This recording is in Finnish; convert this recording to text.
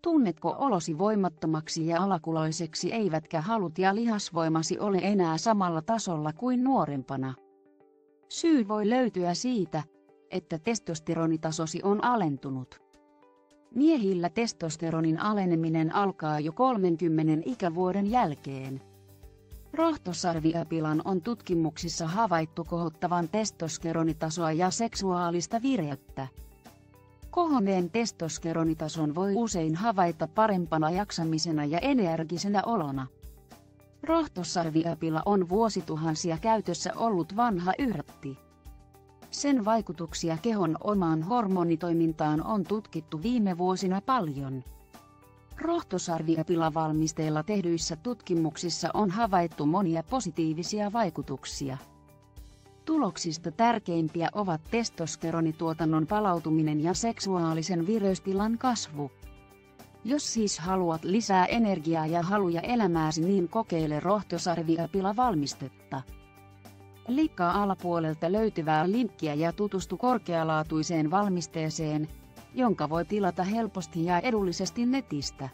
Tunnetko olosi voimattomaksi ja alakuloiseksi eivätkä halut ja lihasvoimasi ole enää samalla tasolla kuin nuorempana? Syy voi löytyä siitä, että testosteronitasosi on alentunut. Miehillä testosteronin aleneminen alkaa jo 30 ikävuoden jälkeen. Rohtosarviapilan on tutkimuksissa havaittu kohottavan testosteronitasoa ja seksuaalista vireyttä. Kohonneen testosteronitason voi usein havaita parempana jaksamisena ja energisena olona. Rohtosarviapila on vuosituhansia käytössä ollut vanha yrtti. Sen vaikutuksia kehon omaan hormonitoimintaan on tutkittu viime vuosina paljon. Rohtosarviapilavalmisteilla tehdyissä tutkimuksissa on havaittu monia positiivisia vaikutuksia. Tuloksista tärkeimpiä ovat testosteronituotannon palautuminen ja seksuaalisen vireystilan kasvu. Jos siis haluat lisää energiaa ja haluja elämääsi, niin kokeile rohtosarviapilavalmistetta. Klikkaa alapuolelta löytyvää linkkiä ja tutustu korkealaatuiseen valmisteeseen, jonka voi tilata helposti ja edullisesti netistä.